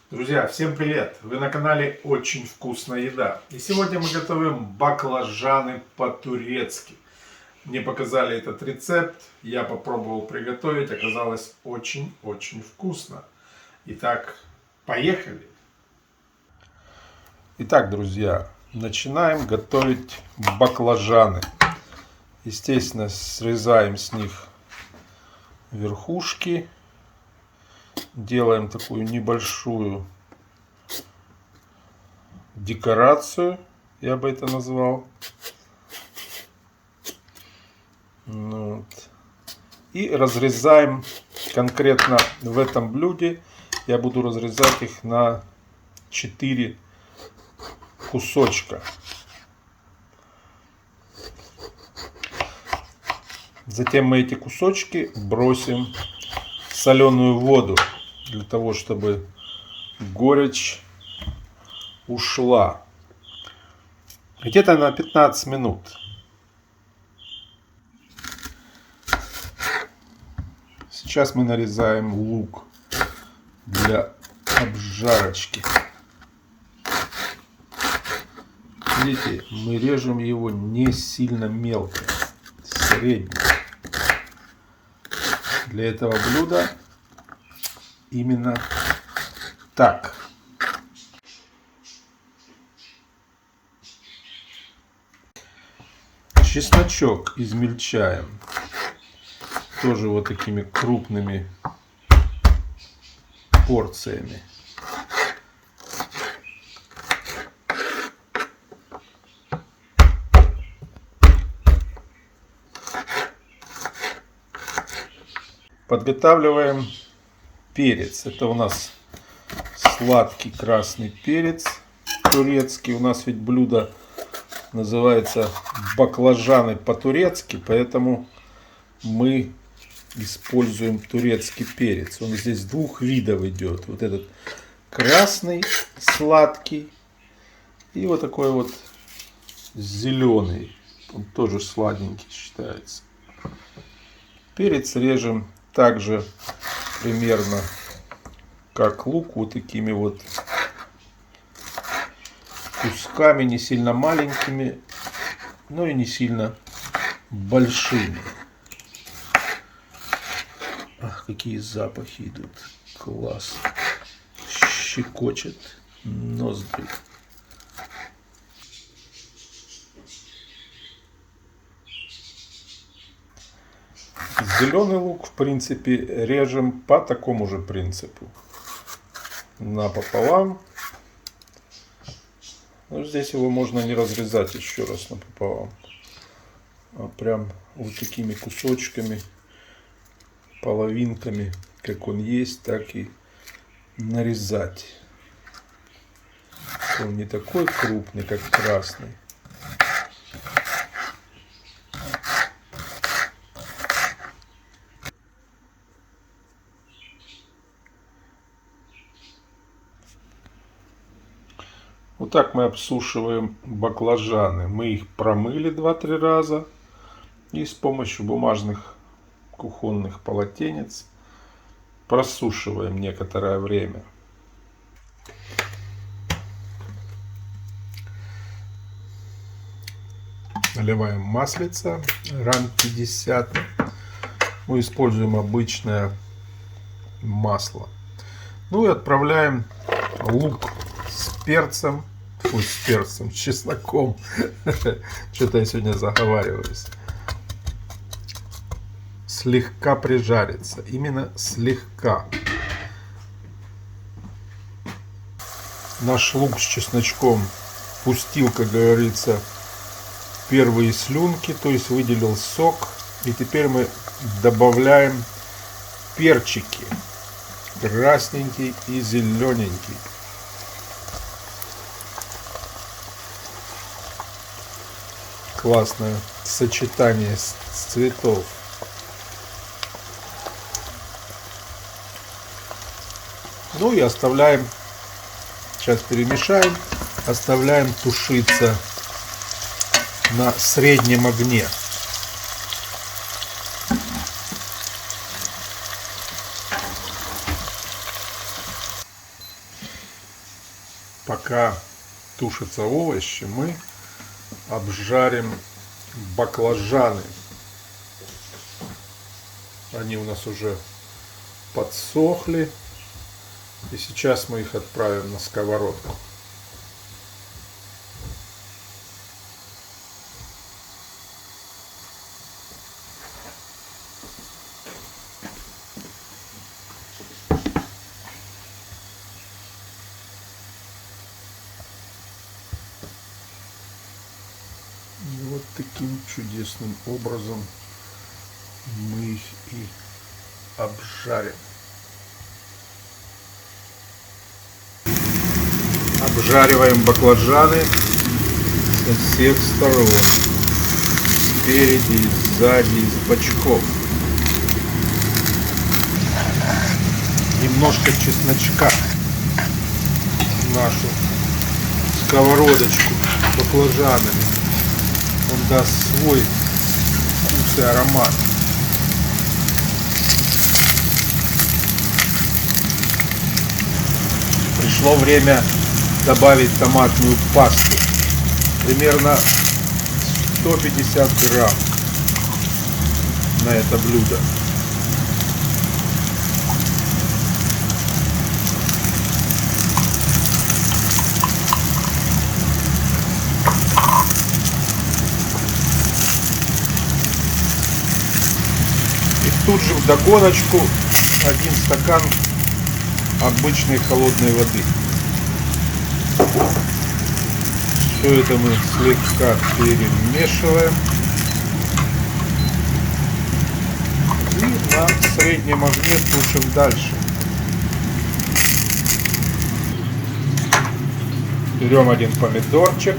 Друзья, всем привет! Вы на канале Очень Вкусная Еда. И сегодня мы готовим баклажаны по-турецки. Мне показали этот рецепт, я попробовал приготовить, оказалось очень-очень вкусно. Итак, поехали! Итак, друзья, начинаем готовить баклажаны. Естественно, срезаем с них верхушки. Делаем такую небольшую декорацию, я бы это назвал. Вот. И разрезаем конкретно в этом блюде. Я буду разрезать их на 4 кусочка. Затем мы эти кусочки бросим в соленую воду, для того, чтобы горечь ушла. Где-то на 15 минут. Сейчас мы нарезаем лук для обжарочки. Видите, мы режем его не сильно мелко, средне. Для этого блюда именно так. Чесночок измельчаем. Тоже вот такими крупными порциями. Подготавливаем перец. Это у нас сладкий красный перец турецкий. У нас ведь блюдо называется баклажаны по-турецки, поэтому мы используем турецкий перец. Он здесь двух видов идет. Вот этот красный сладкий и вот такой вот зеленый. Он тоже сладенький считается. Перец режем также примерно как лук, вот такими вот кусками, не сильно маленькими, но и не сильно большими. Ах, какие запахи идут. Класс. Щекочет ноздри. Зеленый лук, в принципе, режем по такому же принципу. Напополам. Но здесь его можно не разрезать еще раз напополам, а прям вот такими кусочками, половинками, как он есть, так и нарезать. Он не такой крупный, как красный. Вот так мы обсушиваем баклажаны. Мы их промыли 2-3 раза. И с помощью бумажных кухонных полотенец просушиваем некоторое время. Наливаем маслица грамм 50. Мы используем обычное масло. Ну и отправляем лук с перцем. Фу, с перцем, с чесноком. Что-то я сегодня заговариваюсь. Слегка прижарится. Именно слегка. Наш лук с чесночком пустил, как говорится, первые слюнки, то есть выделил сок. И теперь мы добавляем перчики. Красненький и зелененький. Классное сочетание цветов. Ну и оставляем, сейчас перемешаем, оставляем тушиться на среднем огне. Пока тушатся овощи, мы обжарим баклажаны. Они у нас уже подсохли. И сейчас мы их отправим на сковородку. И вот таким чудесным образом мы их и обжарим. Обжариваем баклажаны со всех сторон. Спереди, сзади, с бочков. Немножко чесночка в нашу сковородочку с баклажанами. Он даст свой вкус и аромат. Пришло время добавить томатную пасту. Примерно 150 грамм на это блюдо. И тут же вдогоночку 1 стакан обычной холодной воды. Все это мы слегка перемешиваем. И на среднем огне тушим дальше. Берем 1 помидорчик.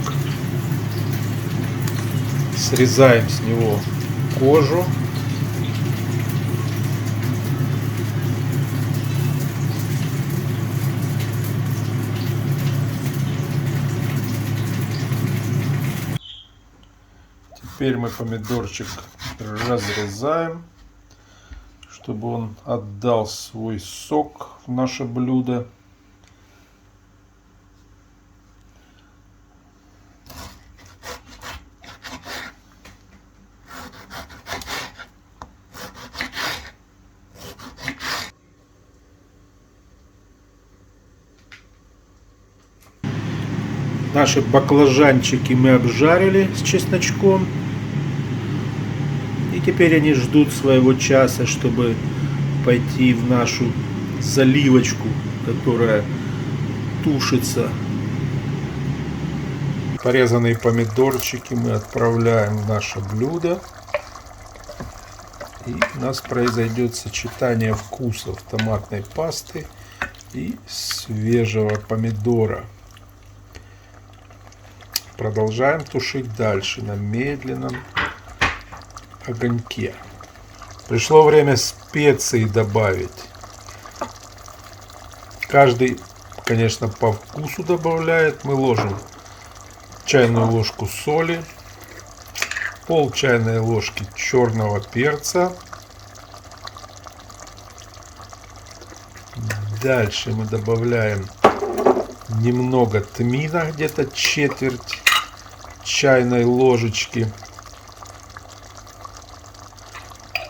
Срезаем с него кожу. Теперь мы помидорчик разрезаем, чтобы он отдал свой сок в наше блюдо. Наши баклажанчики мы обжарили с чесночком. И теперь они ждут своего часа, чтобы пойти в нашу заливочку, которая тушится. Порезанные помидорчики мы отправляем в наше блюдо. И у нас произойдет сочетание вкусов томатной пасты и свежего помидора. Продолжаем тушить дальше на медленном огоньке. Пришло время специй добавить. Каждый, конечно, по вкусу добавляет. Мы ложим чайную ложку соли, пол чайной ложки черного перца. Дальше мы добавляем немного тмина, где-то четверть чайной ложечки.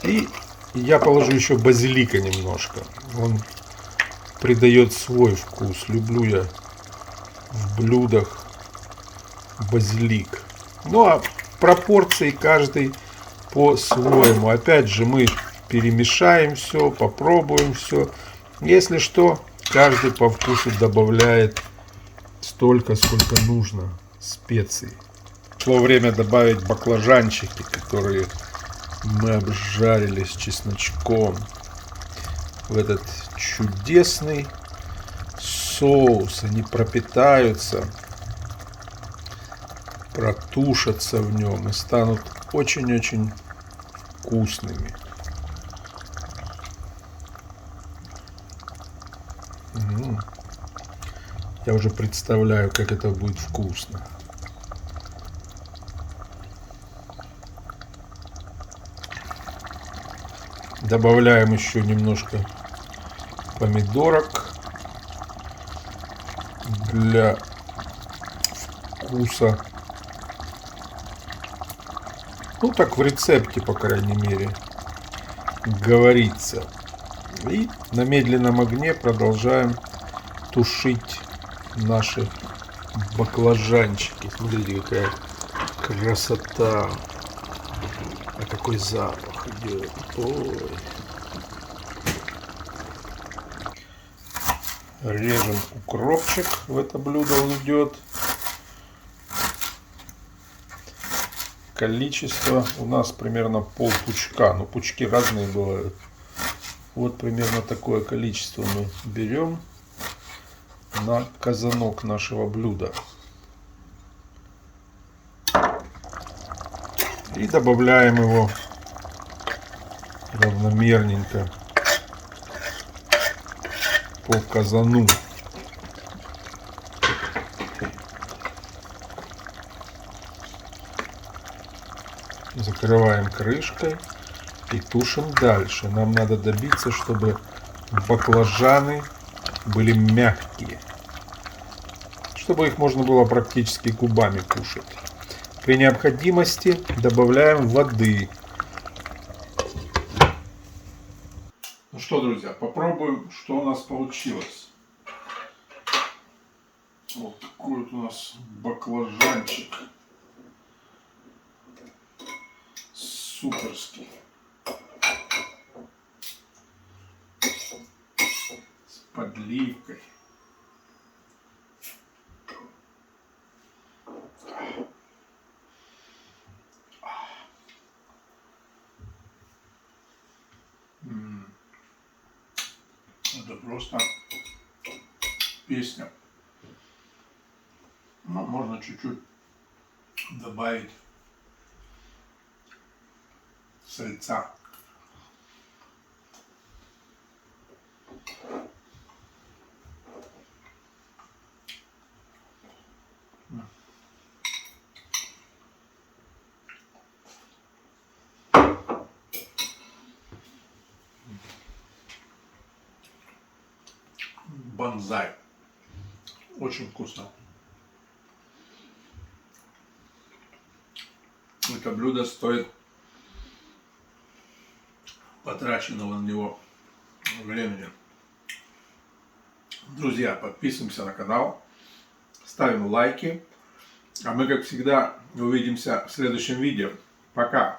И я положу еще базилика немножко. Он придает свой вкус. Люблю я в блюдах базилик. Ну а пропорции каждый по-своему. Опять же мы перемешаем все, попробуем все. Если что, каждый по вкусу добавляет столько, сколько нужно специй. Пришло время добавить баклажанчики, которые мы обжарили с чесночком, в этот чудесный соус. Они пропитаются, протушатся в нем и станут очень-очень вкусными. Я уже представляю, как это будет вкусно. Добавляем еще немножко помидорок. для вкуса. Ну так в рецепте, по крайней мере, говорится. И на медленном огне продолжаем тушить наши баклажанчики. Смотрите, какая красота. А какой запах идет. Ой. Режем укропчик. В это блюдо он идет. Количество у нас примерно пол пучка. Но пучки разные бывают. Вот примерно такое количество мы берем на казанок нашего блюда. И добавляем его равномерненько по казану. Закрываем крышкой и тушим дальше. Нам надо добиться, чтобы баклажаны были мягкие, чтобы их можно было практически губами кушать. При необходимости добавляем воды. Ну что, друзья, попробуем, что у нас получилось. Вот такой вот у нас баклажанчик. Суперский. С подливкой. Это просто песня. Ну, можно чуть-чуть добавить сальца. Банзай. Очень вкусно. Это блюдо стоит потраченного на него времени. Друзья, подписываемся на канал, ставим лайки. А мы, как всегда, увидимся в следующем видео. Пока!